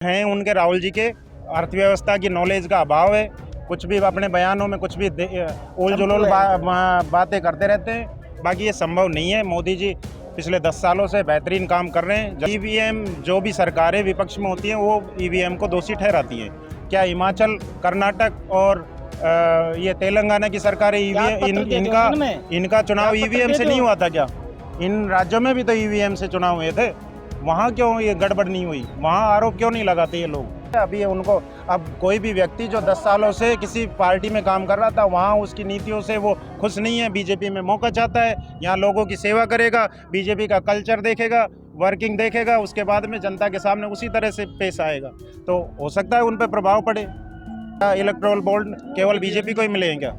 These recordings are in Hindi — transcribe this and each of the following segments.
हैं उनके राहुल जी के अर्थव्यवस्था की नॉलेज का अभाव है। कुछ भी अपने बयानों में कुछ भी उल जुलूल बातें करते रहते हैं। बाकी ये संभव नहीं है। मोदी जी पिछले 10 सालों से बेहतरीन काम कर रहे हैं। ईवीएम जो भी सरकारें विपक्ष में होती हैं वो ईवीएम को दोषी ठहराती हैं। क्या हिमाचल, कर्नाटक और ये तेलंगाना की सरकारें इनका चुनाव ईवीएम से नहीं हुआ था क्या? इन राज्यों में भी तो ईवीएम से चुनाव हुए थे। वहाँ क्यों ये गड़बड़ नहीं हुई? वहाँ आरोप क्यों नहीं लगाते ये लोग? अभी उनको अब कोई भी व्यक्ति जो 10 सालों से किसी पार्टी में काम कर रहा था, वहाँ उसकी नीतियों से वो खुश नहीं है, बीजेपी में मौका चाहता है, यहाँ लोगों की सेवा करेगा, बीजेपी का कल्चर देखेगा, वर्किंग देखेगा, उसके बाद में जनता के सामने उसी तरह से पेश आएगा। तो हो सकता है उन पर प्रभाव पड़े। इलेक्टोरल बॉन्ड केवल बीजेपी को ही मिलेंगे क्या?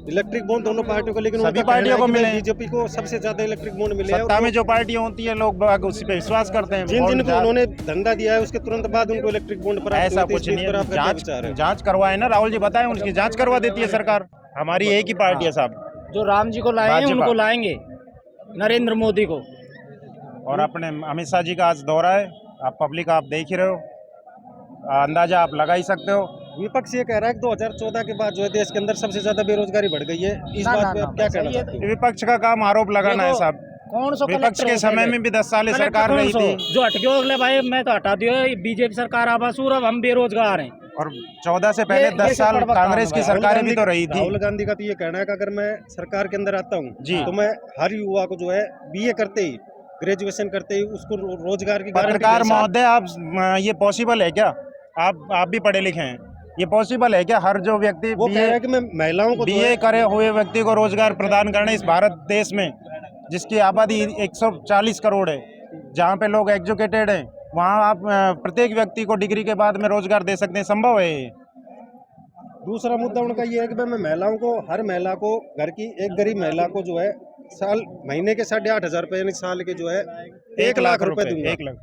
इलेक्ट्रिक बॉन्ड दोनों पार्टियों को, लेकिन सभी पार्टियों को मिले। बीजेपी को सबसे ज्यादा इलेक्ट्रिक बॉन्ड मिले हैं। सत्ता में जो पार्टियां होती है लोग उसी पे विश्वास करते हैं। जिनको उन्होंने धंधा दिया है उसके तुरंत बाद उनको इलेक्ट्रिक बॉन्ड पर ऐसा कुछ नहीं है। जांच करवाए ना, राहुल जी बताएं, उनकी जांच करवा देती है सरकार। हमारी एक ही पार्टी है साहब। जो राम जी को लाए हैं उनको लाएंगे, नरेंद्र मोदी को। और अपने अमित शाह जी का आज दौरा है, आप पब्लिक आप देख ही रहे हो, अंदाजा आप लगा ही सकते हो। विपक्ष ये कह रहा है कि 2014 के बाद जो है देश के अंदर सबसे ज्यादा बेरोजगारी बढ़ गई है। इस बात पे आप क्या कहना चाहते हैं? विपक्ष का काम आरोप लगाना है साहब। कौन सा विपक्ष के समय में भी 10 साल सरकार रही थी। जो हट गया अगले भाई मैं तो हटा दिया, बीजेपी सरकार आबासूर, अब हम बेरोजगार हैं। और 14 से पहले 10 साल कांग्रेस की सरकारें भी तो रही थी। राहुल गांधी का तो ये कहना है कि अगर मैं सरकार के अंदर आता हूँ तो मैं हर युवा को जो है बीए करते ही, ग्रेजुएशन करते ही उसको रोजगार की गारंटी। पत्रकार महोदय, आप ये पॉसिबल है क्या? आप भी पढ़े लिखे हैं, ये पॉसिबल है क्या? हर जो व्यक्ति महिलाओं को बीए करे हुए व्यक्ति को रोजगार प्रदान करना इस भारत देश में, जिसकी आबादी 140 करोड़ है, जहाँ पे लोग एजुकेटेड हैं, वहाँ आप प्रत्येक व्यक्ति को डिग्री के बाद में रोजगार दे सकते हैं? संभव है ये? दूसरा मुद्दा उनका ये है कि मैं महिलाओं को, हर महिला को, घर की एक गरीब महिला को जो है साल महीने के 8,500 रुपए, यानी साल के जो है 1 लाख रुपए दूंगा। 1 लाख।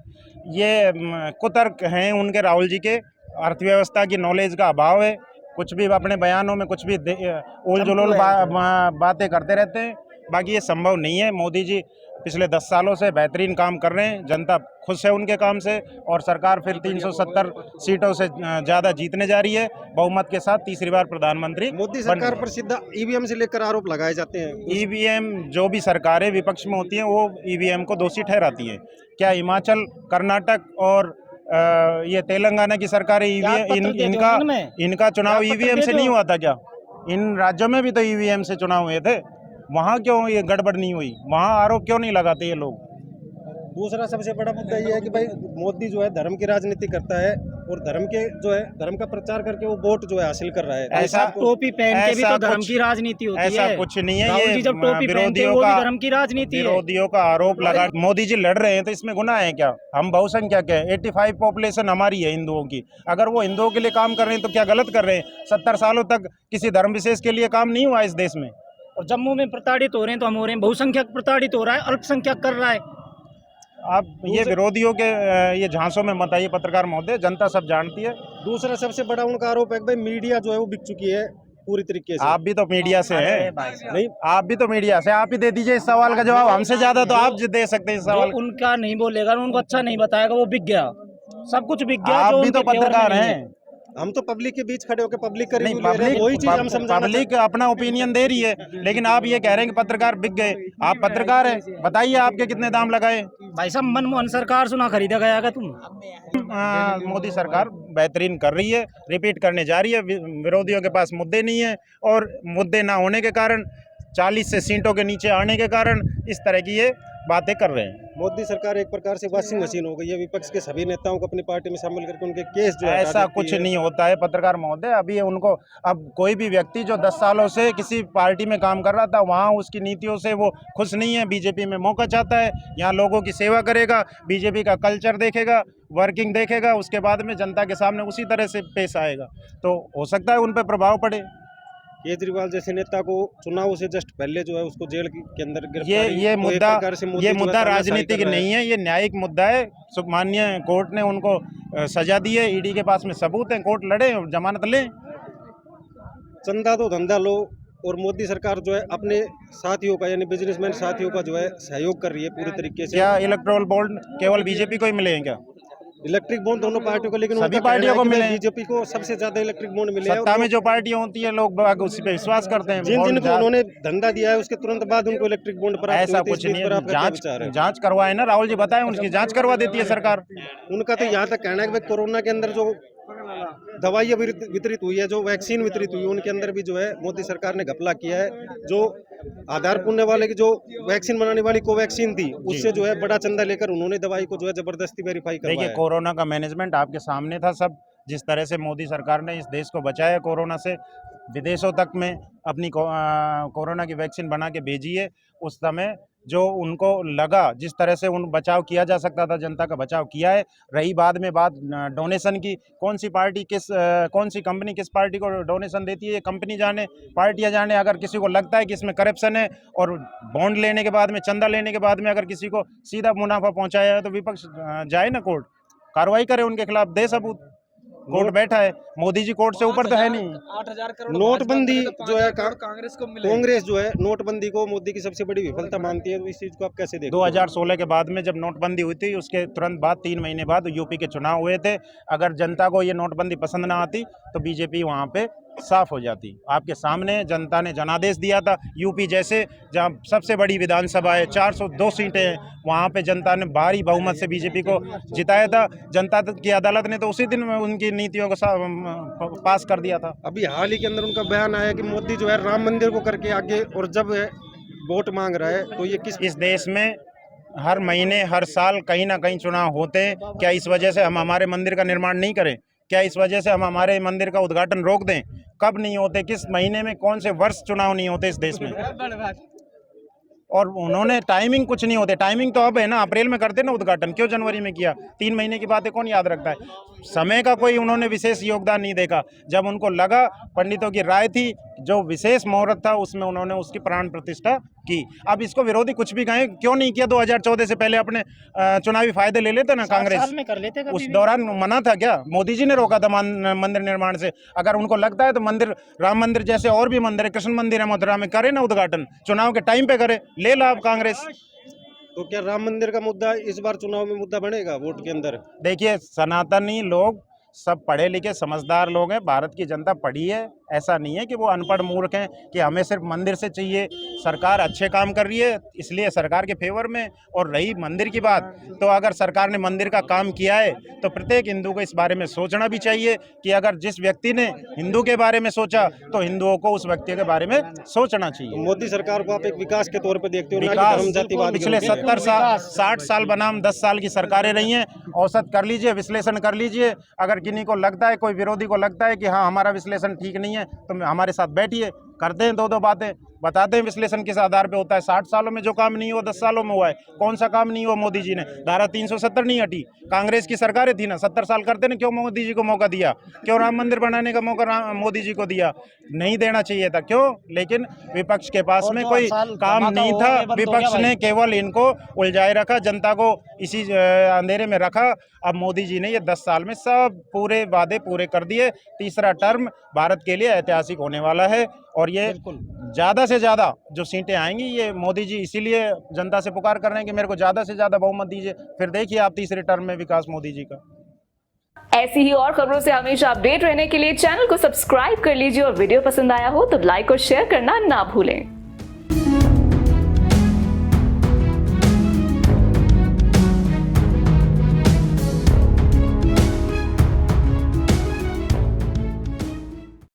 ये कुतर्क हैं उनके राहुल जी के अर्थव्यवस्था की नॉलेज का अभाव है। कुछ भी अपने बयानों में कुछ भी उल जुलूल बातें करते रहते हैं। बाकी ये संभव नहीं है। मोदी जी पिछले 10 सालों से बेहतरीन काम कर रहे हैं, जनता खुश है उनके काम से, और सरकार फिर 370 सीटों से ज़्यादा जीतने जा रही है, बहुमत के साथ तीसरी बार प्रधानमंत्री। मोदी सरकार पर सीधा ईवीएम से लेकर आरोप लगाए जाते हैं। ईवीएम जो भी सरकारें विपक्ष में होती हैं वो ईवीएम को दोषी ठहराती हैं। क्या हिमाचल, कर्नाटक और ये तेलंगाना की सरकारें इनका चुनाव ईवीएम से नहीं हुआ था क्या? इन राज्यों में भी तो ईवीएम से चुनाव हुए थे। वहाँ क्यों ये गड़बड़ नहीं हुई? वहाँ आरोप क्यों नहीं लगाते ये लोग? दूसरा सबसे बड़ा मुद्दा ये है कि भाई मोदी जो है धर्म की राजनीति करता है और धर्म का प्रचार करके वो वोट जो है हासिल कर रहा है। ऐसा टोपी पहन के भी तो धर्म की राजनीति होती है। ऐसा कुछ नहीं है। ये जब टोपी पहनते हैं वो भी धर्म की राजनीति है। विरोधियों का आरोप लगा, मोदी जी लड़ रहे हैं तो इसमें गुनाह है क्या? हम बहुसंख्यक है, 85 पॉपुलेशन हमारी है हिंदुओं की। अगर वो हिंदुओं के लिए काम कर रहे हैं तो क्या गलत कर रहे हैं? 70 सालों तक किसी धर्म विशेष के लिए काम नहीं हुआ इस देश में। और जम्मू में प्रताड़ित हो रहे हैं तो हम हो रहे हैं, बहुसंख्यक प्रताड़ित हो रहा है, अल्पसंख्यक कर रहा है। आप ये विरोधियों के ये झांसों में मत आइए पत्रकार महोदय, जनता सब जानती है। दूसरा सबसे बड़ा उनका आरोप है कि भाई मीडिया जो है वो बिक चुकी है पूरी तरीके से। आप भी तो मीडिया से हैं। नहीं, आप भी तो मीडिया से, आप ही दे दीजिए इस सवाल का जवाब। हमसे ज्यादा तो आप दे सकते हैं इस सवाल। उनका नहीं बोलेगा, उनको अच्छा नहीं बताएगा, वो बिक गया, सब कुछ बिक गया। आप भी तो पत्रकार हैं। हम तो पब्लिक के बीच खड़े होकर पब्लिक का रिव्यू ले रहे हैं, वही चीज हम समझाना। पब्लिक अपना ओपिनियन दे रही है, लेकिन आप ये कह रहे हैं कि पत्रकार बिक गए। आप पत्रकार हैं, बताइए आपके कितने दाम लगाए? भाई साहब, मनमोहन सरकार सुना खरीदा गया का तुम? मोदी सरकार बेहतरीन कर रही है, रिपीट करने जा रही है। विरोधियों के पास मुद्दे नहीं है, और मुद्दे ना होने के कारण, 40 से सीटों के नीचे आने के कारण इस तरह की ये बातें कर रहे हैं। मोदी सरकार एक प्रकार से वॉशिंग मशीन हो गई है। विपक्ष के सभी नेताओं को अपनी पार्टी में शामिल करके उनके केस जो है, ऐसा कुछ नहीं होता है पत्रकार महोदय। अभी उनको, अब कोई भी व्यक्ति जो 10 सालों से किसी पार्टी में काम कर रहा था, वहाँ उसकी नीतियों से वो खुश नहीं है, बीजेपी में मौका चाहता है, यहाँ लोगों की सेवा करेगा, बीजेपी का कल्चर देखेगा, वर्किंग देखेगा, उसके बाद में जनता के सामने उसी तरह से पेश आएगा। तो हो सकता है उन पर प्रभाव पड़े। केजरीवाल जैसे नेता को चुनाव से जस्ट पहले जो है उसको जेल के अंदर ये मुद्दा राजनीतिक नहीं है, ये न्यायिक मुद्दा है। माननीय कोर्ट ने उनको सजा दी है, ईडी के पास में सबूत है, कोर्ट लड़े, जमानत लें। चंदा तो धंधा लो, और मोदी सरकार जो है अपने साथियों का, यानी बिजनेसमैन साथियों का जो है सहयोग कर रही है पूरी तरीके से। क्या इलेक्टोरल बॉन्ड केवल बीजेपी को ही मिलेंगे क्या? इलेक्ट्रिक बॉन्ड दोनों पार्टियों को, लेकिन सभी पार्टियों को मिले। बीजेपी को सबसे ज्यादा इलेक्ट्रिक बॉन्ड मिले हैं। सत्ता में जो पार्टियां होती है लोग बाग उसी पे विश्वास करते हैं। जिन और जिनको उन्होंने धंधा दिया है उसके तुरंत बाद उनको इलेक्ट्रिक बॉन्ड प्राप्त ऐसा हुए थे। कुछ इस नहीं पर है। आपका क्या विचार है? जांच करवाए ना, राहुल जी बताएं, उनकी जांच करवा देती है सरकार। उनका तो यहाँ तक कहना है कि भाई कोरोना के अंदर जो दवाइयाँ वितरित हुई है, जो वैक्सीन वितरित हुई है, उनके अंदर भी जो है मोदी सरकार ने घपला किया है। जो आधार पुण्य वाले की जो वैक्सीन बनाने वाली कोवैक्सीन थी, उससे जो है बड़ा चंदा लेकर उन्होंने दवाई को जो है जबरदस्ती वेरीफाई करवाया। देखिए, कोरोना का मैनेजमेंट आपके सामने था सब। जिस तरह से मोदी सरकार ने इस देश को बचाया कोरोना से, विदेशों तक में अपनी कोरोना की वैक्सीन बना के भेजी है। उस समय जो उनको लगा, जिस तरह से उन बचाव किया जा सकता था, जनता का बचाव किया है। रही बाद में बात डोनेशन की, कौन सी पार्टी कौन सी कंपनी किस पार्टी को डोनेशन देती है, ये कंपनी जाने, पार्टियां जाने। अगर किसी को लगता है कि इसमें करप्शन है और बॉन्ड लेने के बाद में, चंदा लेने के बाद में अगर किसी को सीधा मुनाफा पहुंचाया है, तो विपक्ष जाए ना कोर्ट, कार्रवाई करे उनके खिलाफ, दे सबूत। कोर्ट बैठा है, मोदी जी कोर्ट से ऊपर तो है नहीं। 8,000 करोड़ नोटबंदी जो है कांग्रेस को मिले। कांग्रेस जो है नोटबंदी को मोदी की सबसे बड़ी विफलता मानती है, तो इस चीज को आप कैसे देखते हैं? 2016 के बाद में जब नोटबंदी हुई थी, उसके तुरंत बाद 3 महीने बाद यूपी के चुनाव हुए थे। अगर जनता को ये नोटबंदी पसंद ना आती तो बीजेपी वहाँ पे साफ हो जाती। आपके सामने जनता ने जनादेश दिया था। यूपी जैसे जहाँ सबसे बड़ी विधानसभा है, 402 सीटें हैं, वहाँ पे जनता ने भारी बहुमत से बीजेपी को जिताया था। जनता की अदालत ने तो उसी दिन उनकी नीतियों को पास कर दिया था। अभी हाल ही के अंदर उनका बयान आया कि मोदी जो है राम मंदिर को करके आगे, और जब वोट मांग रहा है तो ये किस इस देश में हर महीने हर साल कहीं ना कहीं चुनाव होते हैं। क्या इस वजह से हम हमारे मंदिर का निर्माण नहीं करें? क्या इस वजह से हम हमारे मंदिर का उद्घाटन रोक दें? कब नहीं होते, किस महीने में, कौन से वर्ष चुनाव नहीं होते इस देश में? और उन्होंने टाइमिंग कुछ नहीं होते। टाइमिंग तो अब है ना, अप्रैल में करते ना उद्घाटन, क्यों जनवरी में किया? 3 महीने की बातें कौन याद रखता है? समय का कोई उन्होंने विशेष योगदान नहीं देखा। जब उनको लगा, पंडितों की राय थी, जो विशेष मुहूर्त था उसमें उन्होंने उसकी प्राण प्रतिष्ठा की। अब इसको विरोधी कुछ भी कहें, क्यों नहीं किया 2014 से पहले? अपने चुनावी फायदे ले लेते ना कांग्रेस। साल में कर लेते कभी उस भी। दौरान मना था क्या? मोदी जी ने रोका था मंदिर निर्माण से। अगर उनको लगता है तो मंदिर, राम मंदिर जैसे और भी मंदिर है, कृष्ण मंदिर है मथुरा में, करे ना उद्घाटन, चुनाव के टाइम पे करे, ले ला अब कांग्रेस। तो क्या राम मंदिर का मुद्दा इस बार चुनाव में मुद्दा बनेगा वोट के अंदर? देखिए, सनातनी लोग सब पढ़े लिखे समझदार लोग हैं। भारत की जनता पढ़ी है, ऐसा नहीं है कि वो अनपढ़ मूर्ख हैं कि हमें सिर्फ मंदिर से चाहिए। सरकार अच्छे काम कर रही है, इसलिए सरकार के फेवर में। और रही मंदिर की बात, तो अगर सरकार ने मंदिर का काम किया है तो प्रत्येक हिंदू को इस बारे में सोचना भी चाहिए कि अगर जिस व्यक्ति ने हिंदू के बारे में सोचा तो हिंदुओं को उस व्यक्ति के बारे में सोचना चाहिए। मोदी सरकार को आप एक विकास के तौर पे देखते हो, ना कि विकास धर्म जातिवाद के पिछले रूप में? 70 साल 60 साल बनाम 10 साल की सरकारें रही हैं। औसत कर लीजिए, विश्लेषण कर लीजिए। अगर किन्हीं को लगता है, कोई विरोधी को लगता है कि हाँ हमारा विश्लेषण ठीक नहीं है, तो हमारे साथ बैठिए, करते हैं 2-2 बातें, बताते हैं विश्लेषण किस आधार पे होता है। 60 सालों में जो काम नहीं हुआ 10 सालों में हुआ है। कौन सा काम नहीं हुआ मोदी जी ने? धारा 370 नहीं हटी। कांग्रेस की सरकारें थी ना, 70 साल करते ना, क्यों मोदी जी को मौका दिया? क्यों राम मंदिर बनाने का मौका मोदी जी को दिया? नहीं देना चाहिए था। क्यों? लेकिन विपक्ष के पास में कोई काम नहीं था। विपक्ष ने केवल इनको उलझाए रखा, जनता को इसी अंधेरे में रखा। अब मोदी जी ने ये 10 साल में सब पूरे वादे पूरे कर दिए। तीसरा टर्म भारत के लिए ऐतिहासिक होने वाला है, और ये ज़्यादा से ज़्यादा जो सीटें आएंगी, ये मोदी जी इसीलिए जनता से पुकार कर रहे हैं कि मेरे को ज़्यादा से ज़्यादा बहुमत दीजिए। फिर देखिए आप तीसरे टर्म में विकास मोदी जी का। ऐसी ही और खबरों से हमेशा अपडेट रहने के लिए चैनल को सब्सक्राइब कर लीजिए और वीडियो पसंद आया हो तो लाइक और शेयर करना ना भूलें।